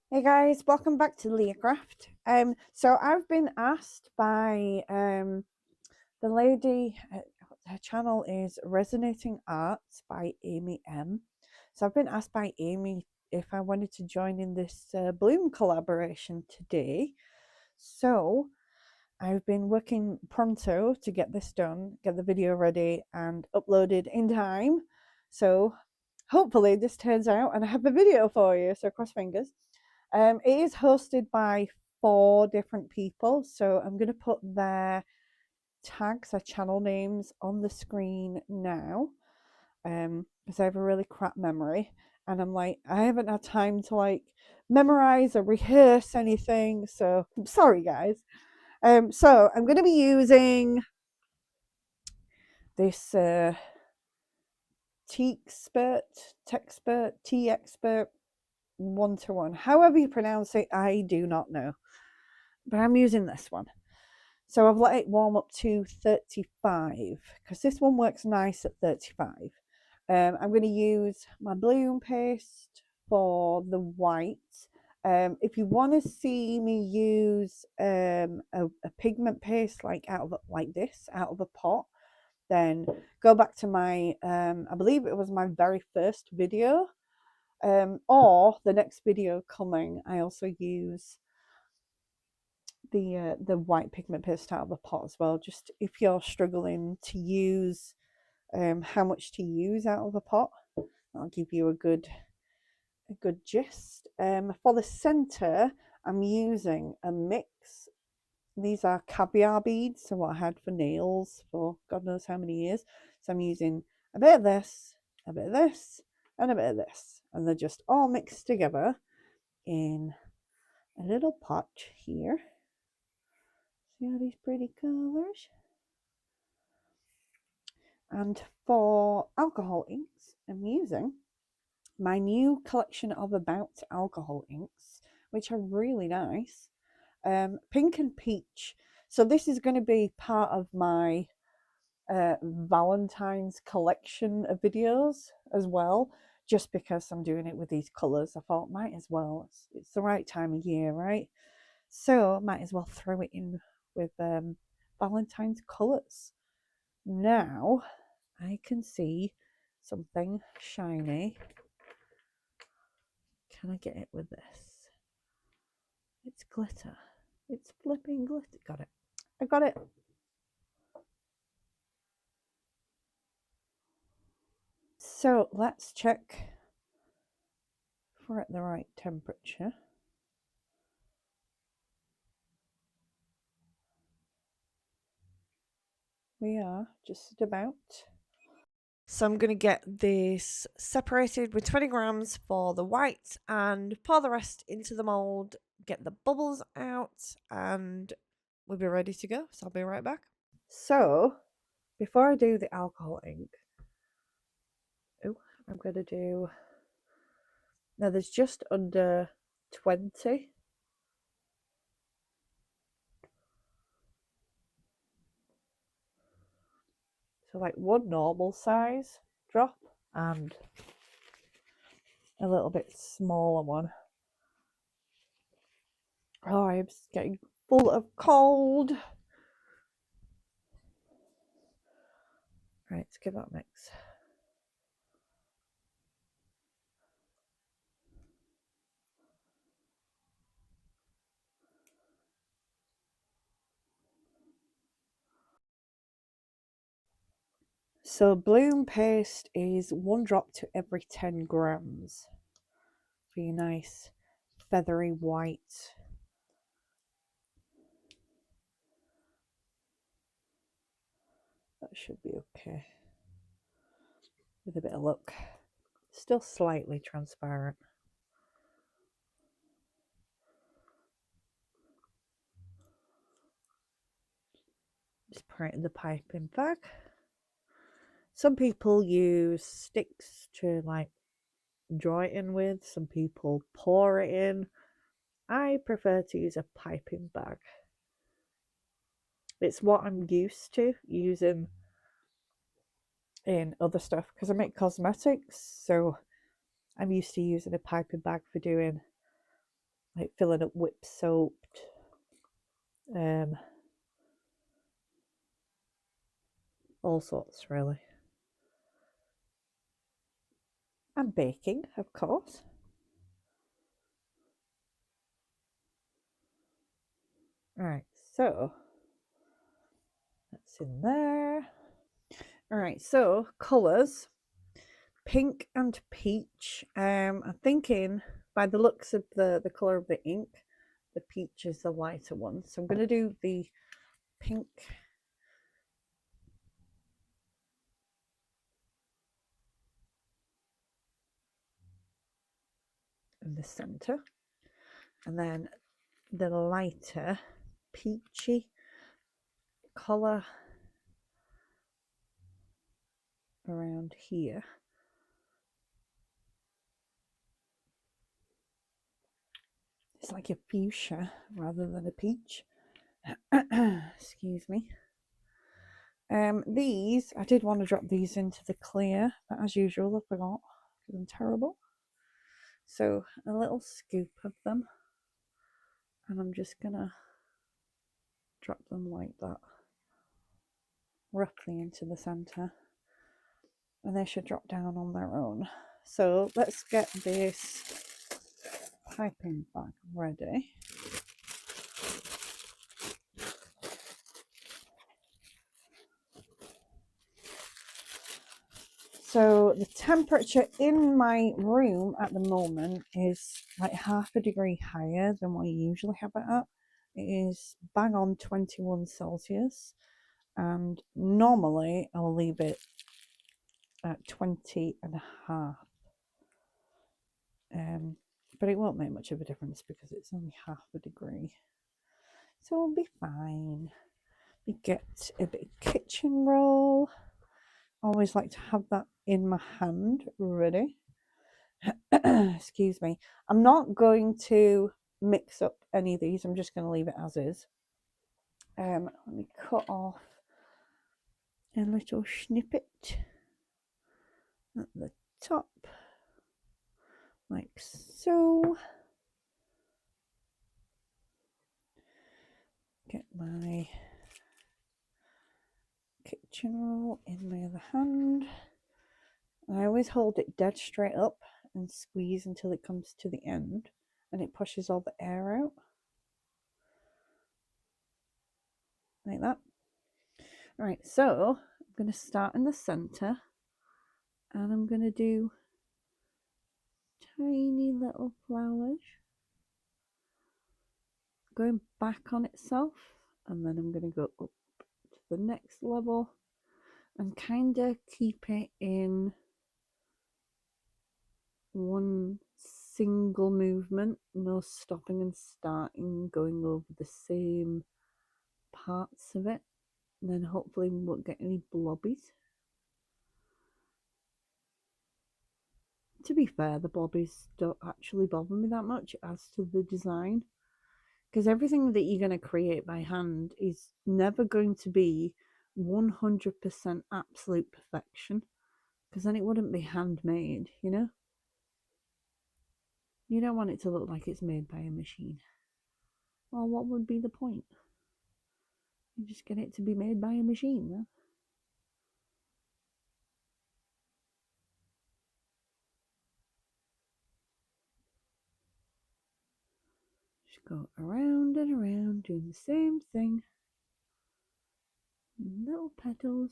Hey guys, welcome back to Leahcraft. So I've been asked by the lady. Her channel is Resonating Arts by Amy M. So I've been asked by Amy if I wanted to join in this bloom collaboration today. So I've been working pronto to get this done, get the video ready and uploaded in time. So hopefully this turns out and I have a video for you. So cross fingers. It is hosted by 4 different people, so I'm going to put their tags, their channel names on the screen now, because I have a really crap memory, and I haven't had time to memorize or rehearse anything, so I'm sorry, guys. So I'm going to be using this Teexpert 1-to-1, however you pronounce it, I do not know, but I'm using this one. So I've let it warm up to 35 because this one works nice at 35. I'm going to use my bloom paste for the white. If you want to see me use a pigment paste like this out of a pot, then go back to my I believe it was my very first video, or the next video coming. I also use the white pigment paste out of the pot as well, just if you're struggling to use how much to use out of a pot. I'll give you a good gist. For the center, I'm using a mix. These are caviar beads, so what I had for nails for God knows how many years. So I'm using a bit of this, a bit of this, and a bit of this, and they're just all mixed together in a little pot here. See all these pretty colors? And for alcohol inks, I'm using my new collection of About alcohol inks, which are really nice. Pink and peach. So this is going to be part of my Valentines collection of videos as well, just because I'm doing it with these colours. I thought might as well. It's the right time of year, right? So might as well throw it in with Valentine's colours. Now I can see something shiny. Can I get it with this? It's glitter. It's flipping glitter. Got it. I got it. So let's check if we're at the right temperature. We are just about. So I'm going to get this separated with 20 grams for the white and pour the rest into the mold, get the bubbles out, and we'll be ready to go. So I'll be right back. So before I do the alcohol ink, I'm going to do, now there's just under 20. So like one normal size drop and a little bit smaller one. Oh, I'm getting full of cold. Right, let's give that a mix. So bloom paste is 1 drop to every 10 grams for your nice feathery white. That should be okay. With a bit of luck. Still slightly transparent. Just put it in the piping bag. Some people use sticks to draw it in with. Some people pour it in. I prefer to use a piping bag. It's what I'm used to using in other stuff because I make cosmetics, so I'm used to using a piping bag for doing like filling up whip soaked. All sorts, really. And baking, of course. Alright, so that's in there. Alright, so colours. Pink and peach. I'm thinking by the looks of the colour of the ink, the peach is the lighter one. So I'm going to do the pink. In the centre. And then the lighter peachy colour around here. It's like a fuchsia rather than a peach. Excuse me. These, I did want to drop these into the clear, but as usual, I forgot because I'm terrible. So a little scoop of them, and I'm just gonna drop them like that, roughly into the center, and they should drop down on their own. So let's get this piping bag ready. So the temperature in my room at the moment is like half a degree higher than what I usually have it at. It is bang on 21 Celsius, and normally I'll leave it at 20 and a half. But it won't make much of a difference because it's only half a degree. So it'll be fine. We get a bit of kitchen roll. I always like to have that in my hand ready. Excuse me. I'm not going to mix up any of these. I'm just going to leave it as is. Let me cut off a little snippet at the top, like so. Get my kitchen roll in my other hand. I always hold it dead straight up and squeeze until it comes to the end, and it pushes all the air out. Like that. Right, so I'm going to start in the center, and I'm going to do tiny little flowers going back on itself, and then I'm going to go up to the next level and kind of keep it in one single movement, no stopping and starting, going over the same parts of it, and then hopefully we won't get any blobbies. To be fair, the blobbies don't actually bother me that much as to the design, because everything that you're going to create by hand is never going to be 100% absolute perfection, because then it wouldn't be handmade, you know? You don't want it to look like it's made by a machine. Well, what would be the point? You just get it to be made by a machine, then. Just go around and around doing the same thing. Little petals.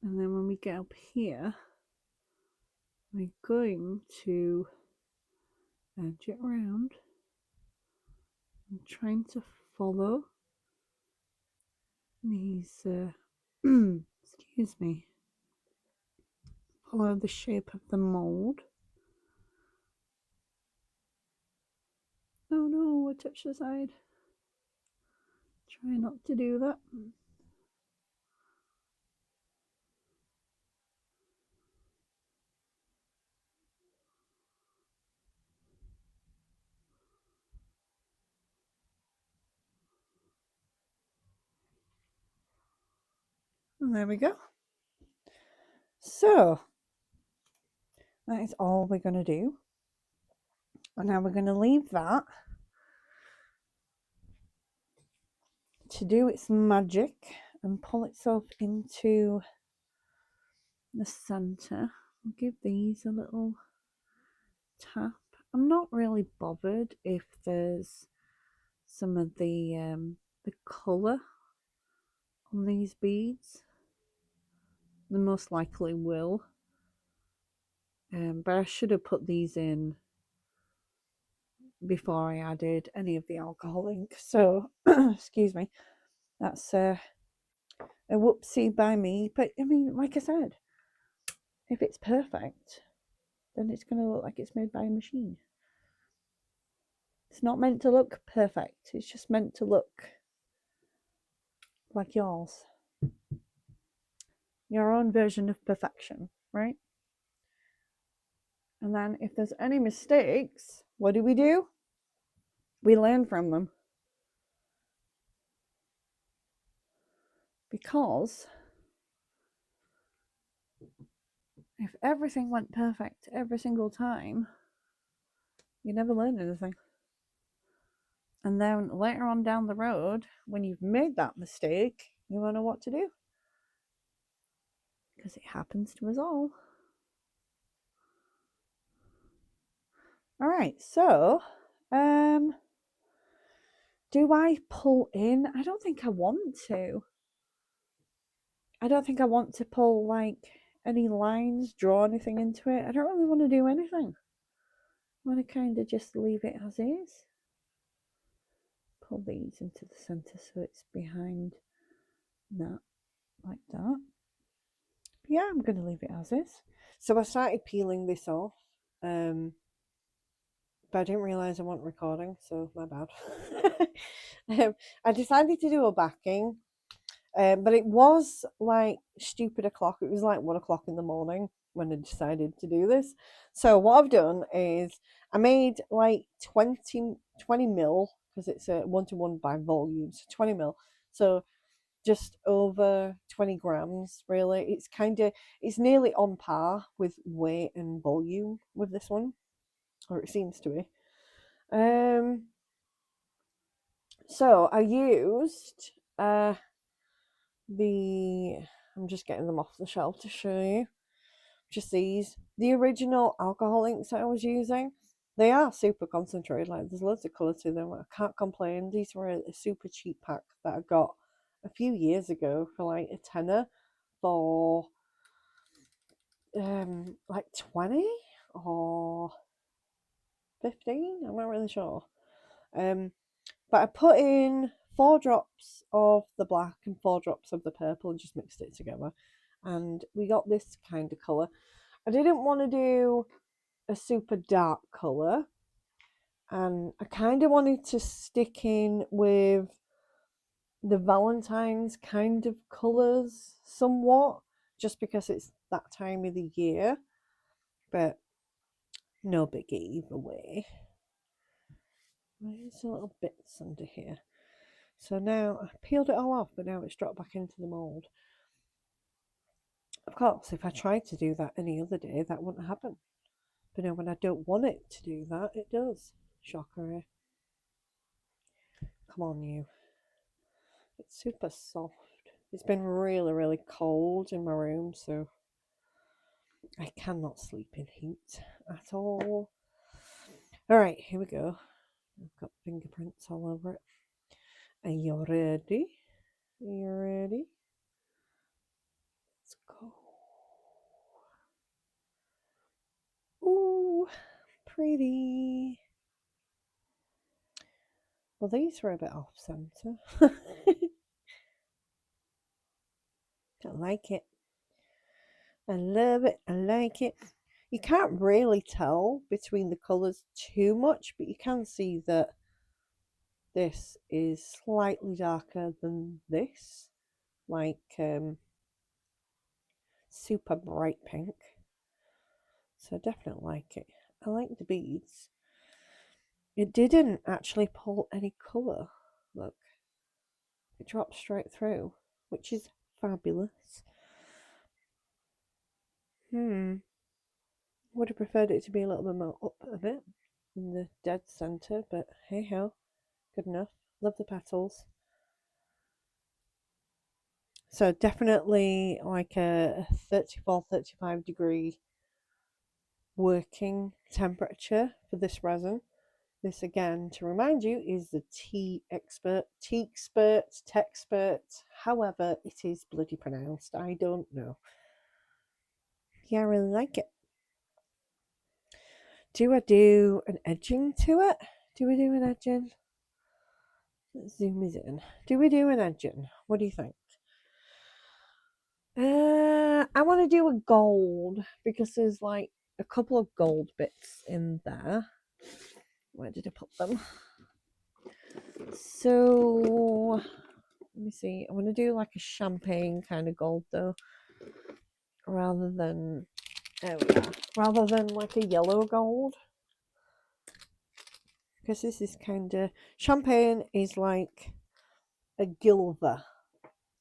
And then when we get up here, we're going to edge it around. I'm trying to follow these, excuse me, follow the shape of the mold. Oh no, I touched the side. Try not to do that. And there we go. So That is all we're going to do. And now we're going to leave that to do its magic and pull itself into the center. I'll give these a little tap. I'm not really bothered if there's some of the colour on these beads. They most likely will. But I should have put these in before I added any of the alcohol ink. So, excuse me, that's a whoopsie by me. But I mean, like I said, if it's perfect, then it's going to look like it's made by a machine. It's not meant to look perfect. It's just meant to look like yours. Your own version of perfection, right? And then if there's any mistakes, what do? We learn from them. Because if everything went perfect every single time, you never learn anything. And then later on down the road, when you've made that mistake, you won't know what to do. Because it happens to us all. All right, so do I pull in? I don't think I want to. I don't think I want to pull like any lines, draw anything into it. I don't really want to do anything. I want to kind of just leave it as is. Pull these into the center so it's behind that, like that. But yeah, I'm going to leave it as is. So I started peeling this off, but I didn't realise I wasn't recording, so my bad. I decided to do a backing, but it was like stupid o'clock. It was like 1 o'clock in the morning when I decided to do this. So what I've done is I made like 20 mil, because it's a 1-to-1 by volume, so 20 mil. So just over 20 grams, really. It's nearly on par with weight and volume with this one, or it seems to be. So I used I'm just getting them off the shelf to show you. Just these. The original alcohol inks that I was using, they are super concentrated. Like, there's loads of colour to them. I can't complain. These were a super cheap pack that I got a few years ago for like a tenner for like 20 or 15. I'm not really sure. But I put in 4 drops of the black and 4 drops of the purple and just mixed it together. And we got this kind of colour. I didn't want to do a super dark colour. And I kind of wanted to stick in with the Valentines kind of colours somewhat. Just because it's that time of the year. But no biggie either way. There's a little bits under here. So now I peeled it all off, but now it's dropped back into the mould. Of course, if I tried to do that any other day, that wouldn't happen. But now when I don't want it to do that, it does. Shocker. Come on, you. It's super soft. It's been really, really cold in my room, so I cannot sleep in heat at all. Alright, here we go. I've got fingerprints all over it. Are you ready? Are you ready? Let's go. Ooh, pretty. Well, these were a bit off centre. I like it. I love it. I like it. You can't really tell between the colours too much, but you can see that this is slightly darker than this. Like super bright pink. So I definitely like it. I like the beads. It didn't actually pull any colour. Look. It drops straight through, which is fabulous. Would have preferred it to be a little bit more up a bit in the dead centre, but hey ho, good enough. Love the petals. So definitely like a 34-35 degree working temperature for this resin. This again, to remind you, is the Teexpert, however it is bloody pronounced. I don't know. Yeah, I really like it. Do I do an edging to it? Do we do an edging? Let's zoom it in. Do we do an edging? What do you think? I want to do a gold because there's like a couple of gold bits in there. Where did I put them? So let me see. I want to do like a champagne kind of gold though, rather than rather than like a yellow gold, because this is kind of champagne is like a gilver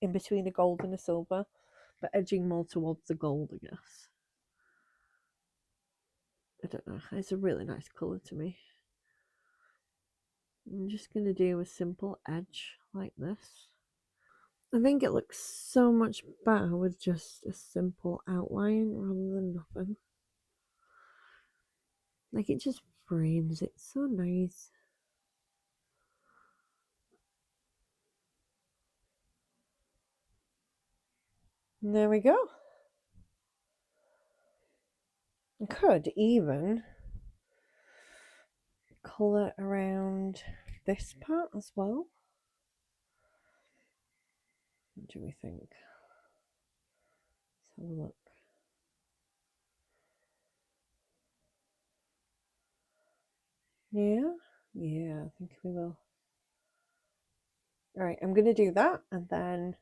in between a gold and a silver, but edging more towards the gold, I guess. I don't know. It's a really nice colour to me. I'm just going to do a simple edge like this. I think it looks so much better with just a simple outline rather than nothing. Like it just frames it so nice. And there we go. I could even colour around this part as well. What do we think? Let's have a look. Yeah, I think we will. All right, I'm going to do that, and then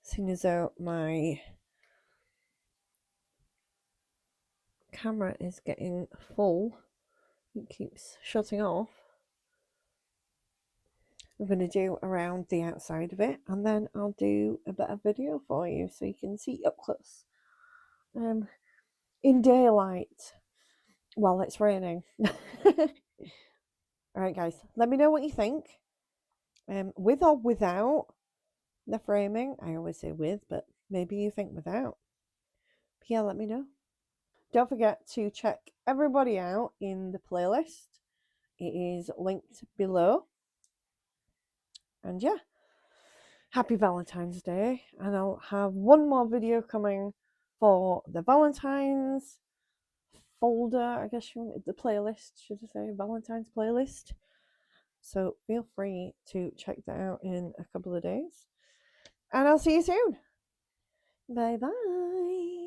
seeing as though my camera is getting full, it keeps shutting off. I'm going to do around the outside of it, and then I'll do a better video for you so you can see up close in daylight while it's raining. All right, guys, let me know what you think, with or without the framing. I always say with, but maybe you think without. But yeah, let me know. Don't forget to check everybody out in the playlist. It is linked below. And yeah, happy Valentine's Day. And I'll have one more video coming for the Valentine's folder, I guess you want the playlist, should I say, Valentine's playlist. So feel free to check that out in a couple of days. And I'll see you soon. Bye bye.